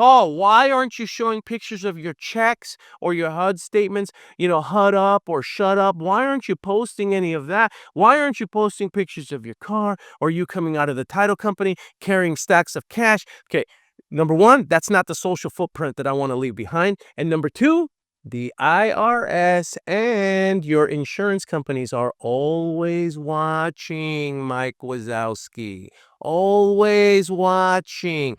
Paul, why aren't you showing pictures of your checks or your HUD statements, HUD up or shut up? Why aren't you posting any of that? Why aren't you posting pictures of your car or you coming out of the title company carrying stacks of cash? Okay, number one, that's not the social footprint that I want to leave behind. And number two, the IRS and your insurance companies are always watching, Mike Wazowski. Always watching.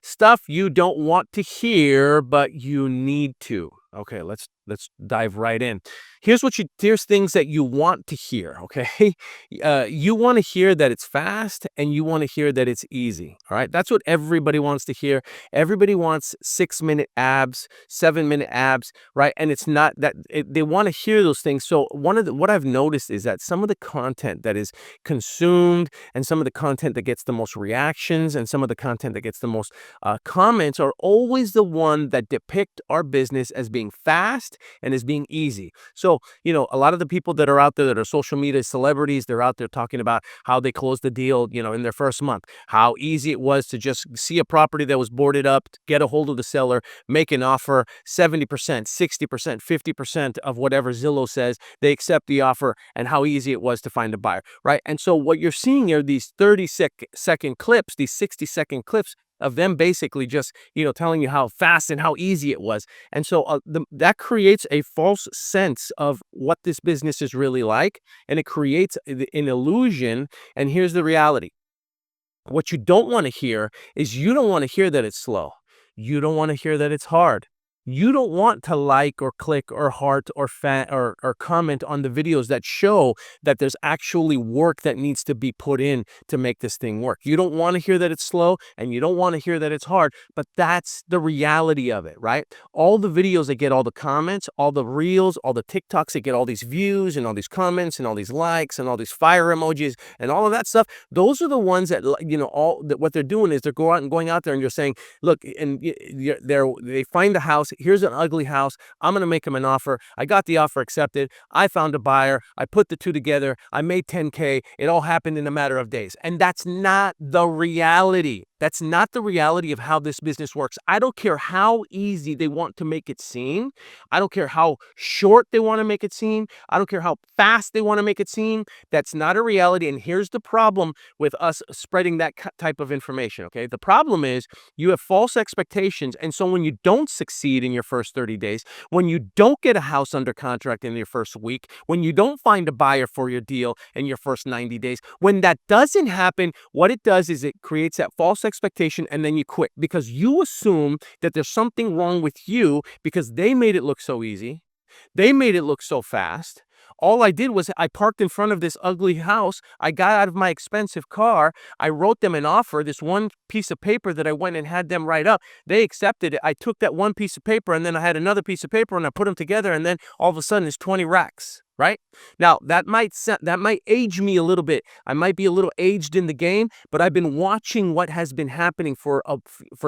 Stuff you don't want to hear, but you need to. Okay, let's dive right in. Here's things that you want to hear, okay? You want to hear that it's fast and you want to hear that it's easy. All right. That's what everybody wants to hear. Everybody wants 6-minute abs, 7-minute abs, right? And it's not that they want to hear those things. So what I've noticed is that some of the content that is consumed and some of the content that gets the most reactions and some of the content that gets the most comments are always the one that depict our business as being fast and as being easy. So, a lot of the people that are out there that are social media celebrities, they're out there talking about how they closed the deal, in their first month, how easy it was to just see a property that was boarded up, get a hold of the seller, make an offer, 70%, 60%, 50% of whatever Zillow says, they accept the offer, and how easy it was to find a buyer, right? And so what you're seeing are these 30-second clips, these 60-second clips of them basically just, telling you how fast and how easy it was. And so that creates a false sense of what this business is really like. And it creates an illusion. And here's the reality. What you don't want to hear is you don't want to hear that it's slow. You don't want to hear that it's hard. You don't want to like or click or heart or or comment on the videos that show that there's actually work that needs to be put in to make this thing work. You don't want to hear that it's slow and you don't want to hear that it's hard, but that's the reality of it, right? All the videos that get all the comments, all the reels, all the TikToks that get all these views and all these comments and all these likes and all these fire emojis and all of that stuff, those are the ones that, all that what they're doing is they're going out there and you're saying, look, and they find the house. Here's an ugly house. I'm going to make him an offer. I got the offer accepted. I found a buyer. I put the two together. I made 10K. It all happened in a matter of days. And that's not the reality. That's not the reality of how this business works. I don't care how easy they want to make it seem. I don't care how short they want to make it seem. I don't care how fast they want to make it seem. That's not a reality. And here's the problem with us spreading that type of information, okay? The problem is you have false expectations. And so when you don't succeed in your first 30 days, when you don't get a house under contract in your first week, when you don't find a buyer for your deal in your first 90 days, when that doesn't happen, what it does is it creates that false expectation and then you quit because you assume that there's something wrong with you because they made it look so easy. They made it look so fast. All I did was I parked in front of this ugly house. I got out of my expensive car. I wrote them an offer, this one piece of paper that I went and had them write up. They accepted it. I took that one piece of paper and then I had another piece of paper and I put them together and then all of a sudden it's 20 racks. Right now, that might age me a little bit. I might be a little aged in the game, but I've been watching what has been happening for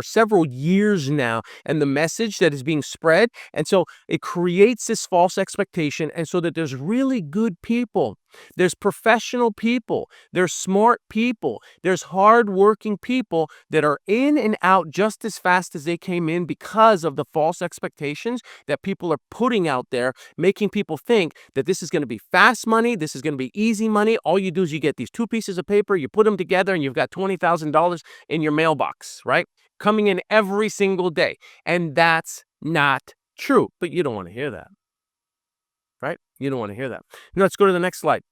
several years now, and the message that is being spread, and so it creates this false expectation, and so that there's really good people. There's professional people, there's smart people, there's hardworking people that are in and out just as fast as they came in because of the false expectations that people are putting out there, making people think that this is going to be fast money, this is going to be easy money. All you do is you get these two pieces of paper, you put them together, and you've got $20,000 in your mailbox, right? Coming in every single day. And that's not true, but you don't want to hear that. Right? You don't want to hear that. Now, let's go to the next slide.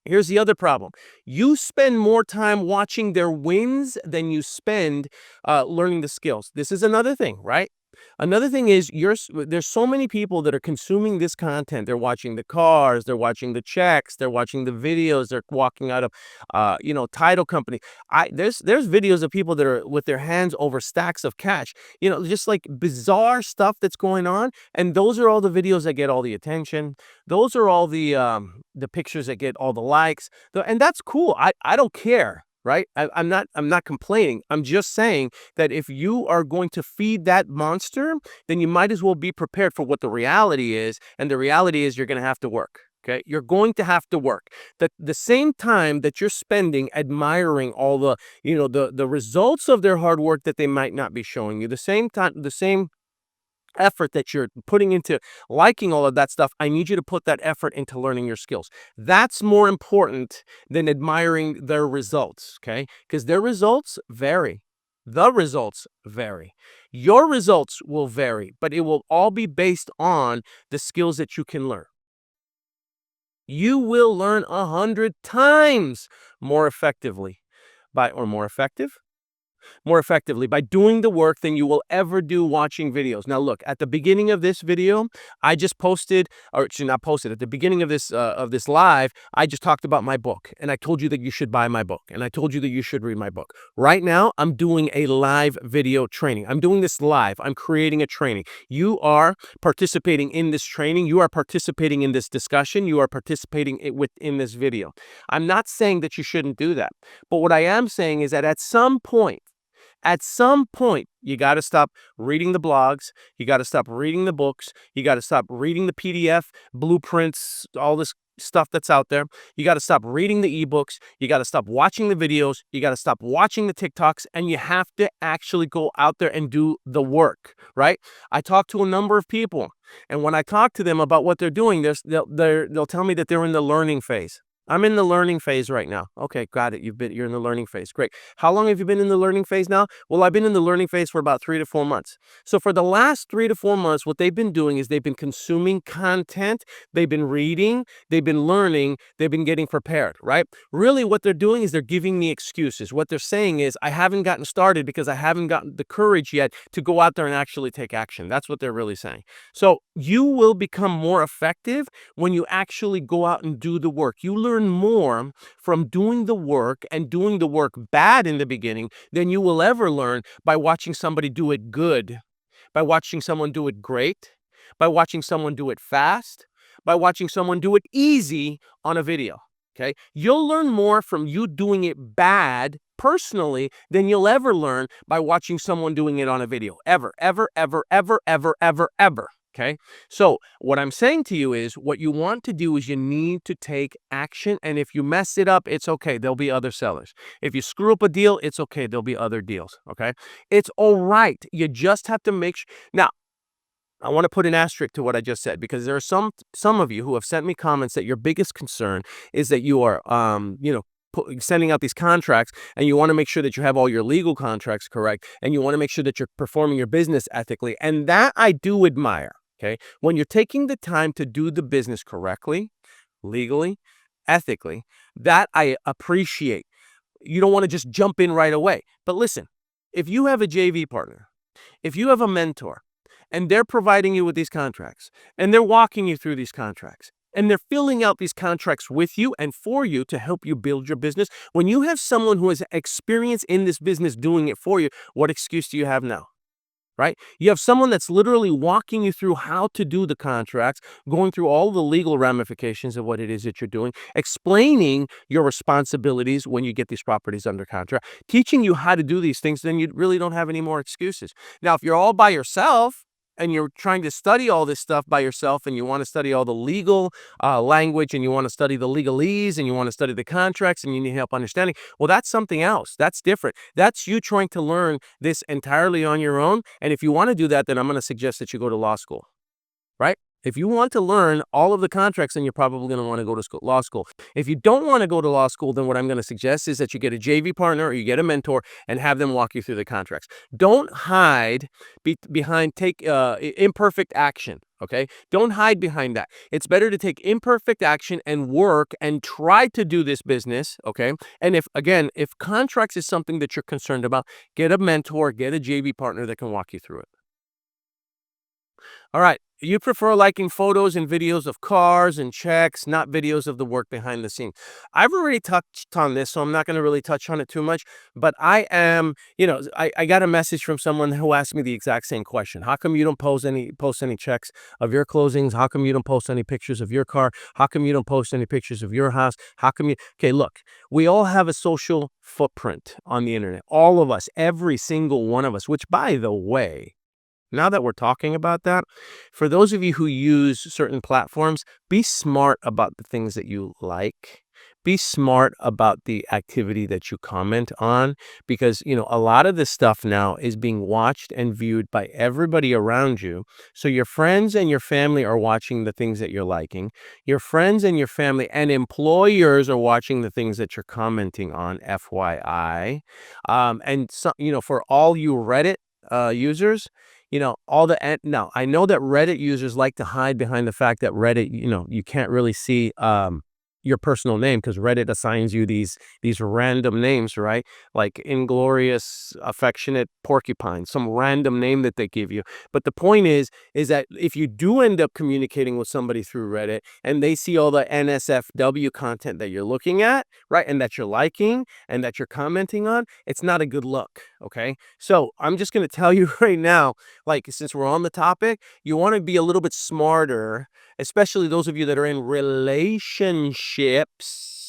Here's the other problem. You spend more time watching their wins than you spend learning the skills. This is another thing, right? Another thing is there's so many people that are consuming this content. They're watching the cars, they're watching the checks, they're watching the videos, they're walking out of title company. There's videos of people that are with their hands over stacks of cash, just like bizarre stuff that's going on. And those are all the videos that get all the attention. Those are all the pictures that get all the likes. And that's cool. I don't care. Right? I'm not complaining. I'm just saying that if you are going to feed that monster, then you might as well be prepared for what the reality is. And the reality is you're going to have to work. Okay, you're going to have to work. The same time that you're spending admiring all the, the results of their hard work that they might not be showing you, the same effort that you're putting into liking all of that stuff, I need you to put that effort into learning your skills. That's more important than admiring their results, okay? Because their results vary. The results vary. Your results will vary, but it will all be based on the skills that you can learn. You will learn 100 times more effectively more effectively by doing the work than you will ever do watching videos. Now, look, at the beginning of this video, I just posted, or actually not posted, at the beginning of this live, I just talked about my book, and I told you that you should buy my book, and I told you that you should read my book. Right now, I'm doing a live video training. I'm doing this live. I'm creating a training. You are participating in this training. You are participating in this discussion. You are participating within this video. I'm not saying that you shouldn't do that, but what I am saying is that at some point, you got to stop reading the blogs. You got to stop reading the books. You got to stop reading the PDF blueprints, all this stuff that's out there. You got to stop reading the ebooks. You got to stop watching the videos. You got to stop watching the TikToks, and you have to actually go out there and do the work, right? I talked to a number of people, and when I talk to them about what they're doing, they'll tell me that they're in the learning phase. I'm in the learning phase right now. Okay, got it. You're in the learning phase. Great. How long have you been in the learning phase now? Well, I've been in the learning phase for about 3 to 4 months. So for the last 3 to 4 months, what they've been doing is they've been consuming content, they've been reading, they've been learning, they've been getting prepared, right? Really, what they're doing is they're giving me excuses. What they're saying is, I haven't gotten started because I haven't gotten the courage yet to go out there and actually take action. That's what they're really saying. So you will become more effective when you actually go out and do the work. You learn more from doing the work and doing the work bad in the beginning than you will ever learn by watching somebody do it good, by watching someone do it great, by watching someone do it fast, by watching someone do it easy on a video. Okay? You'll learn more from you doing it bad personally than you'll ever learn by watching someone doing it on a video. Ever, ever, ever, ever, ever, ever, ever. Okay. So what I'm saying to you is what you want to do is you need to take action. And if you mess it up, it's okay. There'll be other sellers. If you screw up a deal, it's okay. There'll be other deals. Okay. It's all right. You just have to make sure. Now, I want to put an asterisk to what I just said because there are some of you who have sent me comments that your biggest concern is that you are, sending out these contracts and you want to make sure that you have all your legal contracts correct and you want to make sure that you're performing your business ethically. And that I do admire. Okay. When you're taking the time to do the business correctly, legally, ethically, that I appreciate. You don't want to just jump in right away. But listen, if you have a JV partner, if you have a mentor, and they're providing you with these contracts, and they're walking you through these contracts, and they're filling out these contracts with you and for you to help you build your business, when you have someone who has experience in this business doing it for you, what excuse do you have now? Right? You have someone that's literally walking you through how to do the contracts, going through all the legal ramifications of what it is that you're doing, explaining your responsibilities when you get these properties under contract, teaching you how to do these things, then you really don't have any more excuses. Now, if you're all by yourself, and you're trying to study all this stuff by yourself and you want to study all the legal language and you want to study the legalese and you want to study the contracts and you need help understanding, well, that's something else. That's different. That's you trying to learn this entirely on your own. And if you want to do that, then I'm going to suggest that you go to law school, right? If you want to learn all of the contracts, then you're probably going to want to go to law school. If you don't want to go to law school, then what I'm going to suggest is that you get a JV partner or you get a mentor and have them walk you through the contracts. Don't hide behind imperfect action. Okay. Don't hide behind that. It's better to take imperfect action and work and try to do this business. Okay. And if contracts is something that you're concerned about, get a mentor, get a JV partner that can walk you through it. All right. You prefer liking photos and videos of cars and checks, not videos of the work behind the scenes. I've already touched on this, so I'm not going to really touch on it too much. But I am, I got a message from someone who asked me the exact same question. How come you don't post any checks of your closings? How come you don't post any pictures of your car? How come you don't post any pictures of your house? How come you? Okay, look, we all have a social footprint on the internet. All of us, every single one of us, which by the way, now that we're talking about that, for those of you who use certain platforms, be smart about the things that you like. Be smart about the activity that you comment on because, a lot of this stuff now is being watched and viewed by everybody around you. So your friends and your family are watching the things that you're liking. Your friends and your family and employers are watching the things that you're commenting on, FYI. And so, for all you Reddit users, all the now I know that Reddit users like to hide behind the fact that Reddit, you can't really see your personal name because Reddit assigns you these random names, right? Like inglorious, affectionate porcupine, some random name that they give you. But the point is that if you do end up communicating with somebody through Reddit and they see all the NSFW content that you're looking at, right, and that you're liking and that you're commenting on, it's not a good look. Okay. So I'm just going to tell you right now, like, since we're on the topic, you want to be a little bit smarter, especially those of you that are in relationships,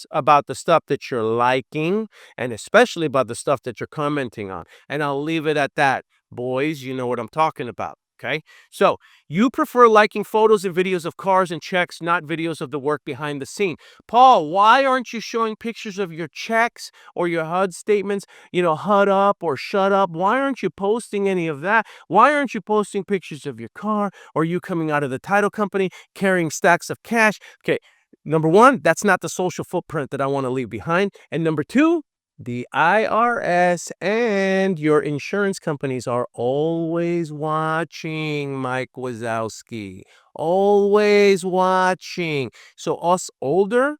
about the stuff that you're liking and especially about the stuff that you're commenting on. And I'll leave it at that. Boys, you know what I'm talking about. Okay. So you prefer liking photos and videos of cars and checks, not videos of the work behind the scene. Paul, why aren't you showing pictures of your checks or your HUD statements? HUD up or shut up. Why aren't you posting any of that? Why aren't you posting pictures of your car or you coming out of the title company carrying stacks of cash? Okay, number one, that's not the social footprint that I want to leave behind. And number two, the IRS and your insurance companies are always watching, Mike Wazowski. Always watching. So us older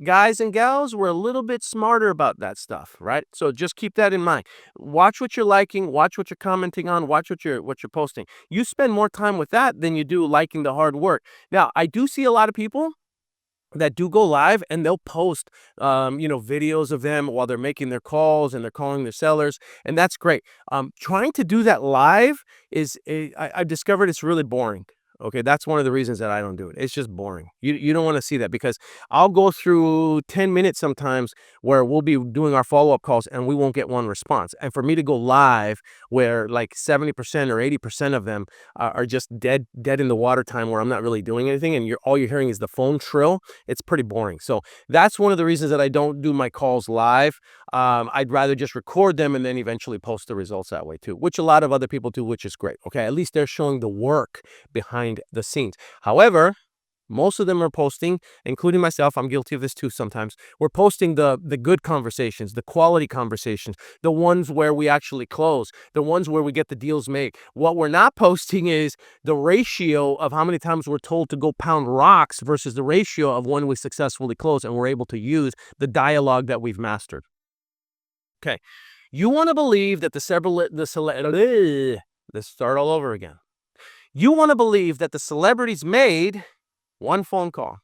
guys and gals, we're a little bit smarter about that stuff, right? So just keep that in mind. Watch what you're liking, watch what you're commenting on, watch what you're posting. You spend more time with that than you do liking the hard work. Now, I do see a lot of people that do go live and they'll post videos of them while they're making their calls and they're calling their sellers, and that's great. Trying to do that live I've discovered it's really boring. Okay, that's one of the reasons that I don't do it. It's just boring. You don't want to see that because I'll go through 10 minutes sometimes where we'll be doing our follow-up calls and we won't get one response, and for me to go live where like 70% or 80% of them are just dead in the water time where I'm not really doing anything and all you're hearing is the phone trill, it's pretty boring. So that's one of the reasons that I don't do my calls live. I'd rather just record them and then eventually post the results that way too, which a lot of other people do, which is great. Okay, at least they're showing the work behind the scenes. However, most of them are posting, including myself. I'm guilty of this too sometimes. We're posting the good conversations, the quality conversations, the ones where we actually close, the ones where we get the deals made. What we're not posting is the ratio of how many times we're told to go pound rocks versus the ratio of when we successfully close and we're able to use the dialogue that we've mastered. Okay. You want to believe that let's start all over again. You want to believe that the celebrities made one phone call.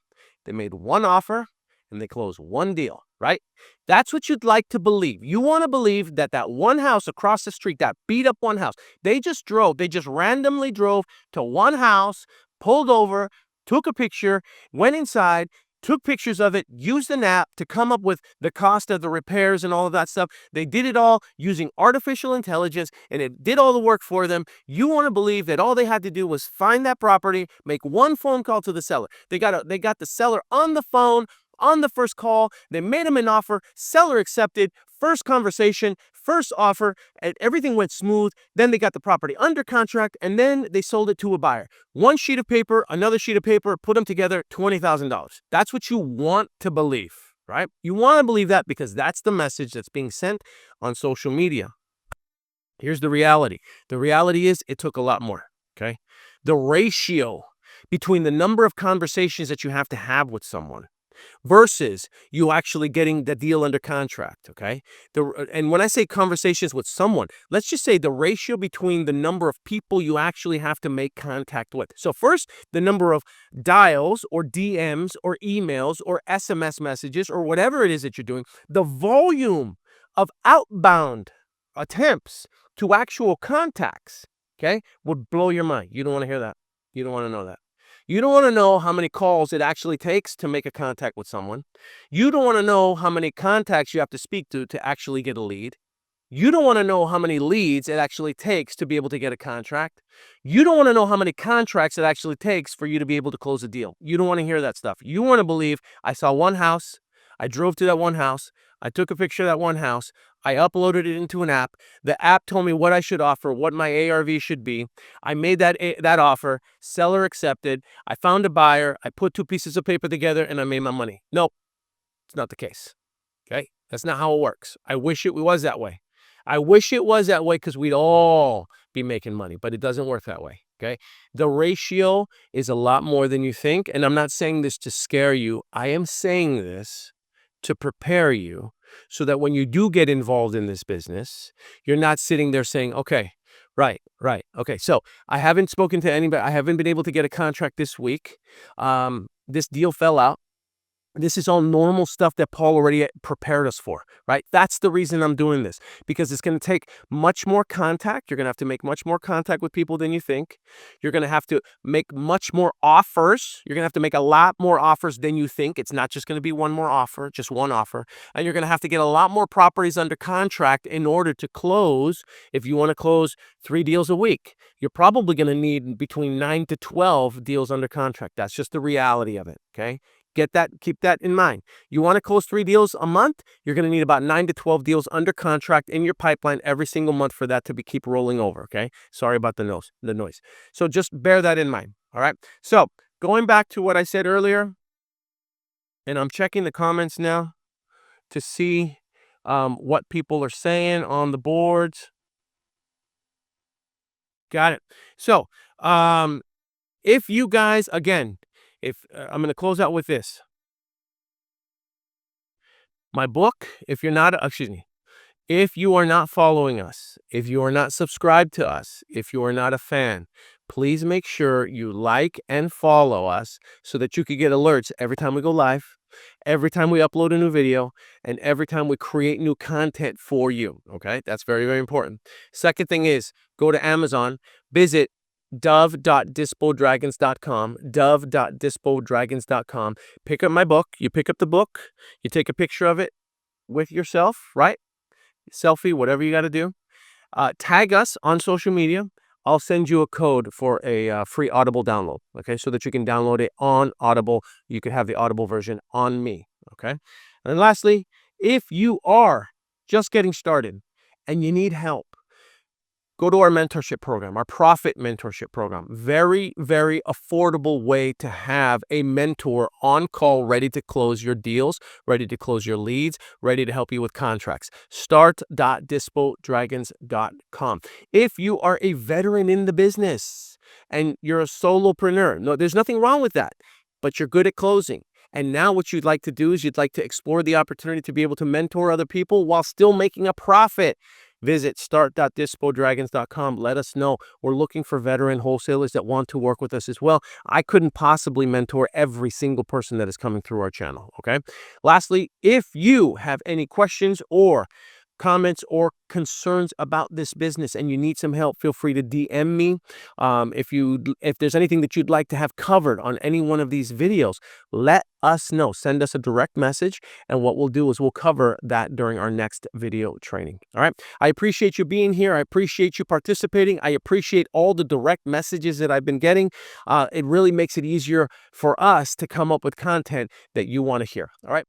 They made one offer and they closed one deal, right? That's what you'd like to believe. You want to believe that that one house across the street, that beat up one house, they just randomly drove to one house, pulled over, took a picture, went inside, took pictures of it, used an app to come up with the cost of the repairs and all of that stuff. They did it all using artificial intelligence and it did all the work for them. You want to believe that all they had to do was find that property, make one phone call to the seller. They got the seller on the phone on the first call. They made him an offer. Seller accepted. First conversation, first offer, and everything went smooth. Then they got the property under contract and then they sold it to a buyer. One sheet of paper, another sheet of paper, put them together, $20,000. That's what you want to believe, right? You want to believe that because that's the message that's being sent on social media. Here's the reality. The reality is it took a lot more, okay? The ratio between the number of conversations that you have to have with someone versus you actually getting the deal under contract, okay? And when I say conversations with someone, let's just say the ratio between the number of people you actually have to make contact with. So first, the number of dials or DMs or emails or SMS messages or whatever it is that you're doing, the volume of outbound attempts to actual contacts, okay, would blow your mind. You don't want to hear that. You don't want to know that. You don't want to know how many calls it actually takes to make a contact with someone. You don't want to know how many contacts you have to speak to actually get a lead. You don't want to know how many leads it actually takes to be able to get a contract. You don't want to know how many contracts it actually takes for you to be able to close a deal. You don't want to hear that stuff. You want to believe I saw one house, I drove to that one house, I took a picture of that one house, I uploaded it into an app. The app told me what I should offer, what my ARV should be. I made that offer, seller accepted. I found a buyer, I put two pieces of paper together, and I made my money. No, it's not the case. Okay? That's not how it works. I wish it was that way. I wish it was that way because we'd all be making money, but it doesn't work that way. Okay? The ratio is a lot more than you think. And I'm not saying this to scare you. I am saying this to prepare you so that when you do get involved in this business, you're not sitting there saying, okay, right, right. Okay, so I haven't spoken to anybody. I haven't been able to get a contract this week. This deal fell out. This is all normal stuff that Paul already prepared us for, right? That's the reason I'm doing this, because it's going to take much more contact. You're going to have to make much more contact with people than you think. You're going to have to make much more offers. You're going to have to make a lot more offers than you think. It's not just going to be one more offer, just one offer. And you're going to have to get a lot more properties under contract in order to close. If you want to close 3 deals a week, you're probably going to need between 9 to 12 deals under contract. That's just the reality of it, okay? Get that, keep that in mind. You want to close 3 deals a month, you're going to need about 9 to 12 deals under contract in your pipeline every single month for that to keep rolling over, okay? Sorry about the noise. So just bear that in mind, all right? So going back to what I said earlier, and I'm checking the comments now to see what people are saying on the boards. Got it. So if you guys, again, if I'm going to close out with this. My book, if you're not, excuse me, if you are not following us, if you are not subscribed to us, if you are not a fan, please make sure you like and follow us so that you can get alerts every time we go live, every time we upload a new video, and every time we create new content for you. Okay, that's very, very important. Second thing is go to Amazon, visit dove.dispodragons.com, dove.dispodragons.com. Pick up my book. You pick up the book, you take a picture of it with yourself, right? Selfie, whatever you got to do. Tag us on social media. I'll send you a code for a free Audible download, okay? So that you can download it on Audible. You could have the Audible version on me, okay? And lastly, if you are just getting started and you need help, go to our mentorship program, our profit mentorship program. Very, very affordable way to have a mentor on call, ready to close your deals, ready to close your leads, ready to help you with contracts. Start.dispodragons.com. If you are a veteran in the business and you're a solopreneur, no, there's nothing wrong with that, but you're good at closing. And now what you'd like to do is you'd like to explore the opportunity to be able to mentor other people while still making a profit. Visit start.dispodragons.com. Let us know. We're looking for veteran wholesalers that want to work with us as well. I couldn't possibly mentor every single person that is coming through our channel, okay? Lastly, if you have any questions or comments or concerns about this business and you need some help, feel free to DM me. If there's anything that you'd like to have covered on any one of these videos, let us know. Send us a direct message, and what we'll do is we'll cover that during our next video training. All right. I appreciate you being here. I appreciate you participating. I appreciate all the direct messages that I've been getting. It really makes it easier for us to come up with content that you want to hear. All right.